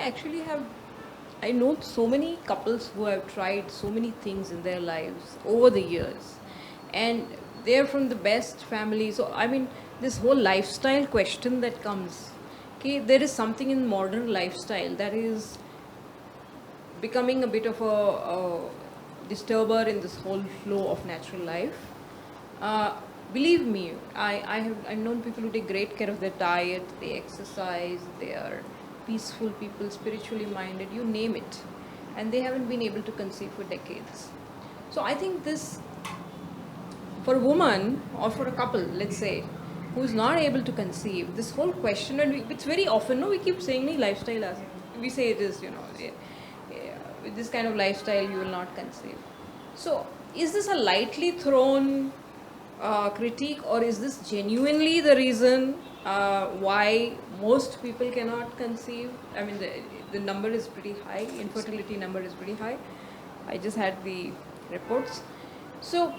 actually have, I know so many couples who have tried so many things in their lives over the years, and they're from the best families. So, I mean, this whole lifestyle question that comes, okay, there is something in modern lifestyle that is becoming a bit of a disturber in this whole flow of natural life. Believe me, I've known people who take great care of their diet, they exercise, they are peaceful people, spiritually minded, you name it, and they haven't been able to conceive for decades. So I think this, for a woman or for a couple, let's say, who's not able to conceive, this whole question, and it's very often, no, we keep saying the lifestyle as we say it is, with this kind of lifestyle you will not conceive. So is this a lightly thrown critique, or is this genuinely the reason why most people cannot conceive? I mean, the number is pretty high, infertility number is pretty high. I just had the reports. So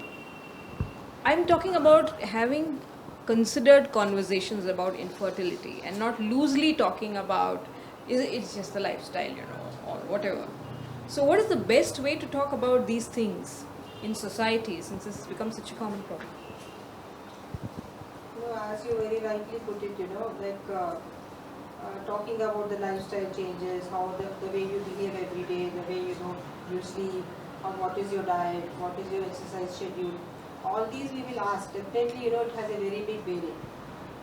I'm talking about having considered conversations about infertility and not loosely talking about it's just the lifestyle, or whatever. So what is the best way to talk about these things in society, since this has become such a common problem? As you very rightly put it, talking about the lifestyle changes, how the way you behave every day, the way you sleep, or what is your diet, what is your exercise schedule, all these we will ask. Definitely, it has a very big bearing.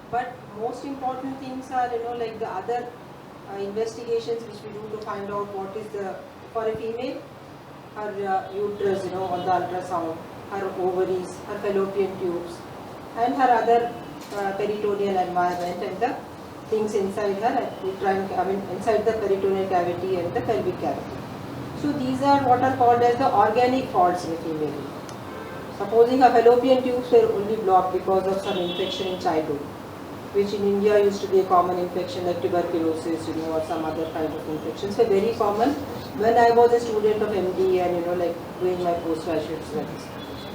But most important things are, like the other investigations which we do to find out what is for a female, her uterus, on the ultrasound, her ovaries, her fallopian tubes, and her other peritoneal environment and the things inside her, inside the peritoneal cavity and the pelvic cavity. So these are what are called as the organic faults in a female. Supposing her fallopian tubes were only blocked because of some infection in childhood, which in India used to be a common infection like tuberculosis, or some other kind of infections were very common when I was a student of MD and like doing my postgraduate studies.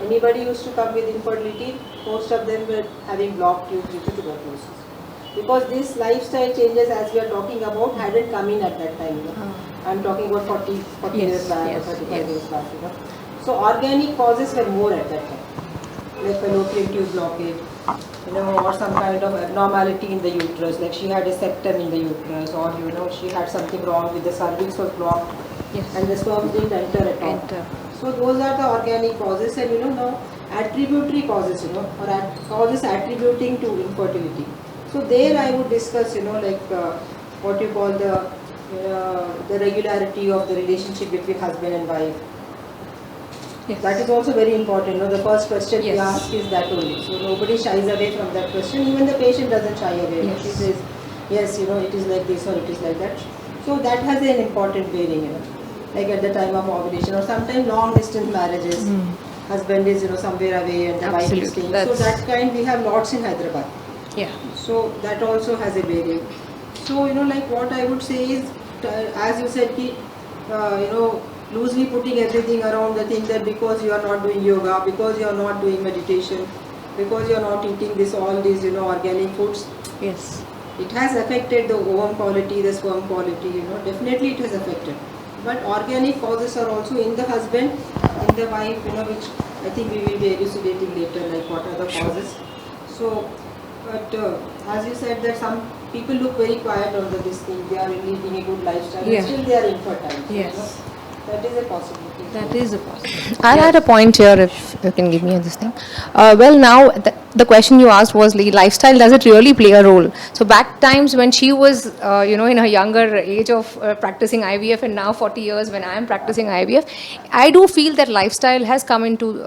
Anybody used to come with infertility, most of them were having blocked tubes due to tuberculosis. Because these lifestyle changes, as we are talking about, hadn't come in at that time. I'm talking about 40 yes, years back, or 35 years back. So organic causes were more at that time, like fallopian tube blockage, or some kind of abnormality in the uterus, like she had a septum in the uterus, or she had something wrong with the cervix was blocked, and the sperm didn't enter at all. So those are the organic causes, and now attributory causes, or causes attributing to infertility. So there I would discuss, what you call the regularity of the relationship between husband and wife. Yes. That is also very important. The first question we ask is that only. So nobody shies away from that question. Even the patient doesn't shy away. She says, yes, it is like this or it is like that. So that has an important bearing, like at the time of ovulation, or sometimes long distance marriages. Husband is somewhere away and the wife is staying. So that kind we have lots in Hyderabad. Yeah. So that also has a bearing. So like what I would say is, as you said, loosely putting everything around the thing that because you are not doing yoga, because you are not doing meditation, because you are not eating all these organic foods. Yes. It has affected the ovum quality, the sperm quality. Definitely it has affected. But organic causes are also in the husband, in the wife, which I think we will be elucidating later, like what are the causes. So, but as you said, that some people look very quiet on this thing, they are leading a good lifestyle, but still they are infertile. Yes. That is a possibility. That is a possibility. I'll add a point here if you can give me this thing. Well, now the question you asked was lifestyle, does it really play a role? So back times when she was, in her younger age of practicing IVF, and now 40 years when I am practicing IVF, I do feel that lifestyle has come into,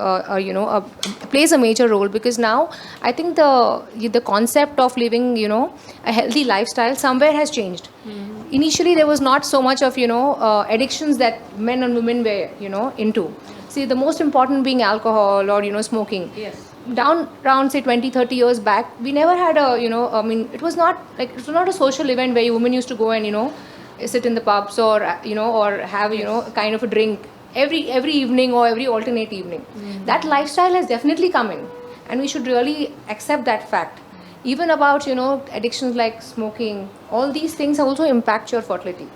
plays a major role, because now I think the concept of living, a healthy lifestyle somewhere has changed. Initially, there was not so much of, addictions that men and women were, into. See, the most important being alcohol or, smoking. Yes. Down around, say, 20, 30 years back, we never had it was not a social event where women used to go and, sit in the pubs or, or have, kind of a drink every evening or every alternate evening. That lifestyle has definitely come in, and we should really accept that fact. Even about, addictions like smoking, all these things also impact your fertility.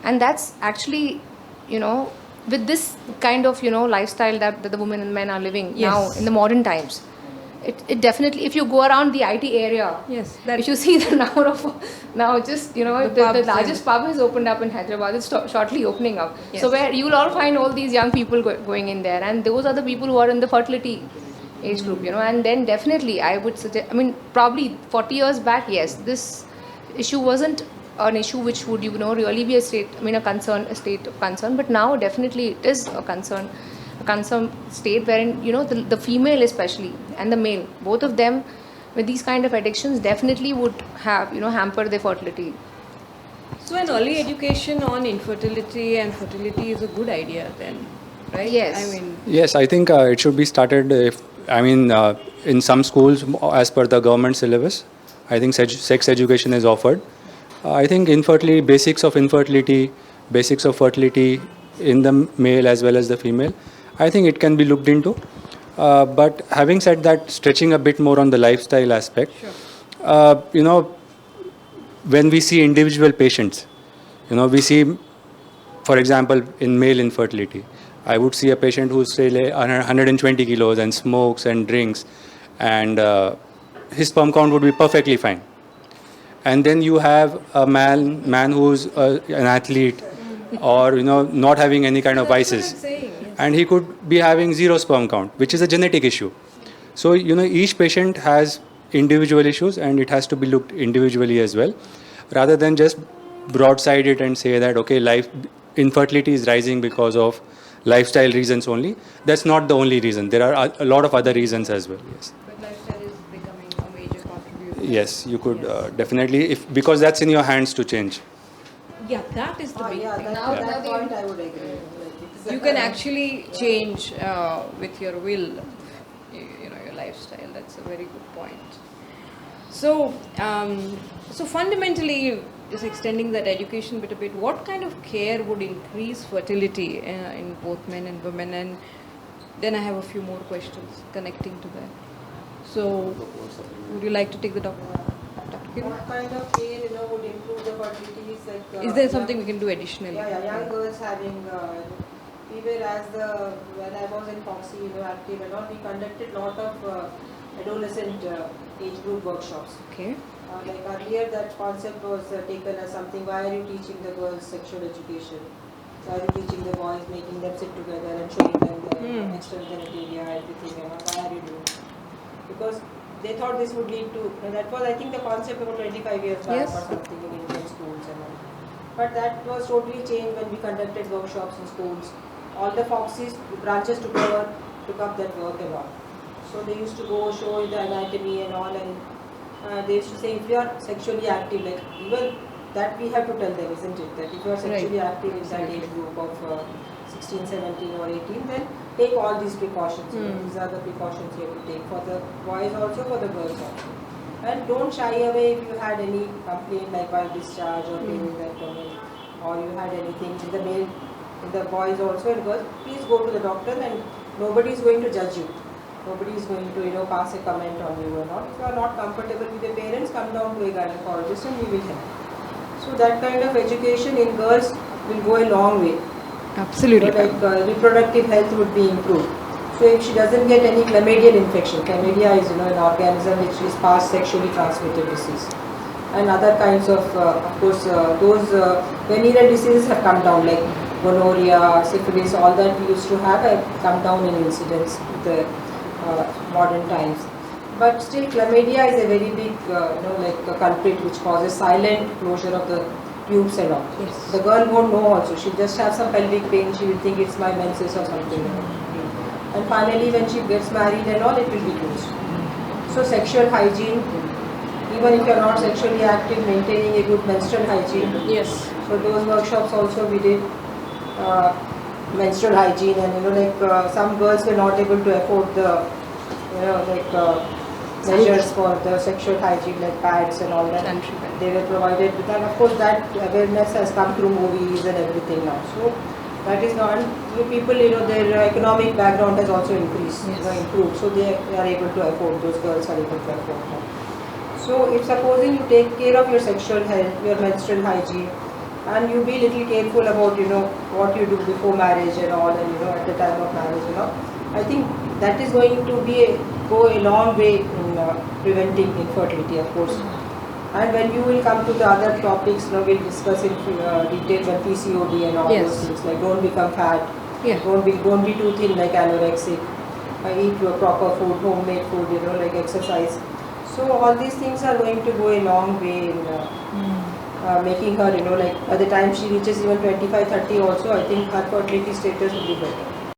And that's actually, with this kind of, lifestyle that the women and men are living now Yes. in the modern times, it definitely, if you go around the IT area, Yes, that- if you see the number of, now just, The the pubs largest and- pub has opened up in Hyderabad, it's shortly opening up. Yes. So where you'll all find all these young people going in there, and those are the people who are in the fertility age group, and then definitely I would suggest, probably 40 years back, yes, this issue wasn't an issue which would, really be a state of concern, but now definitely it is a concern state wherein, the female especially and the male, both of them with these kind of addictions definitely would have, hamper their fertility. So an early education on infertility and fertility is a good idea then, right? Yes. I mean, Yes, I think it should be started in some schools as per the government syllabus. I think sex education is offered. I think basics of fertility in the male as well as the female, I think it can be looked into. But having said that, stretching a bit more on the lifestyle aspect, when we see individual patients, we see, for example, in male infertility, I would see a patient who's say 120 kilos and smokes and drinks, and his sperm count would be perfectly fine. And then you have a man who's an athlete, or not having any kind of that's what vices, I'm saying, yes. and he could be having zero sperm count, which is a genetic issue. So each patient has individual issues, and it has to be looked individually as well, rather than just broadside it and say that okay, infertility is rising because of lifestyle reasons only. That's not the only reason. There are a lot of other reasons as well. Yes. But lifestyle is becoming a major contributor. Yes, you could Yes. definitely, because that's in your hands to change. Yeah, that is the big Yeah, thing. that point I would agree. Like, it's You can actually change with your will, your lifestyle. That's a very good point. So, so fundamentally, just extending that education bit a bit, what kind of care would increase fertility in both men and women? And then I have a few more questions connecting to that. So, would you like to take the Dr. Kiran? What kind of care would improve the fertility? Is like Is there something we can do additionally? Yeah, young girls having. We were when I was in conceive, active and all. We conducted lot of adolescent age group workshops. Okay. Like earlier, that concept was taken as something. Why are you teaching the girls sexual education? Why are you teaching the boys, making them sit together and showing them the external genitalia, everything? Why are you doing? Because they thought this would lead to. That was, I think, the concept about 25 years back Yes. or something in Indian schools and all. But that was totally changed when we conducted workshops in schools. All the foxes, branches together, took up that work and all. So they used to go show the anatomy and all, and they used to say if you are sexually active, like even that we have to tell them, isn't it? That if you are sexually active in that age group of 16, 17 or 18, then take all these precautions. These are the precautions you have to take for the boys also, for the girls also. And don't shy away if you had any complaint like while discharge or during that moment, or you had anything in the male, in the boys also and girls, please go to the doctor, and nobody is going to judge you. Nobody is going to pass a comment on you or not. If you are not comfortable with your parents, come down to a gynecologist and we will help. So that kind of education in girls will go a long way. Absolutely. Like reproductive health would be improved. So if she doesn't get any chlamydial infection, chlamydia is an organism which is past sexually transmitted disease, and other kinds of course, those venereal diseases have come down, like gonorrhea, syphilis, all that we used to have come down in incidence with the modern times. But still, chlamydia is a very big, like a culprit which causes silent closure of the tubes and all. Yes. The girl won't know also. She'll just have some pelvic pain. She will think it's my menses or something. And finally, when she gets married and all, it will be closed. So sexual hygiene, even if you're not sexually active, maintaining a good menstrual hygiene. Yes. So those workshops also we did menstrual hygiene, and some girls were not able to afford the measures for the sexual hygiene like pads and all that. Sanitary pads. They were provided with that. Of course, that awareness has come through movies and everything now. So that is not people. Their economic background has also increased, improved. So they are able to afford. Those girls are able to afford now. So if supposing you take care of your sexual health, your menstrual hygiene, and you be little careful about what you do before marriage and all, and at the time of marriage, I think that is going to go a long way in preventing infertility, of course. And when you will come to the other topics, we'll discuss in detail when PCOD and all Yes. those things, like don't become fat, Yeah. don't be too thin like anorexic, eat your proper food, homemade food, like exercise. So all these things are going to go a long way in making her, like by the time she reaches even 25, 30 also, I think her fertility status will be better.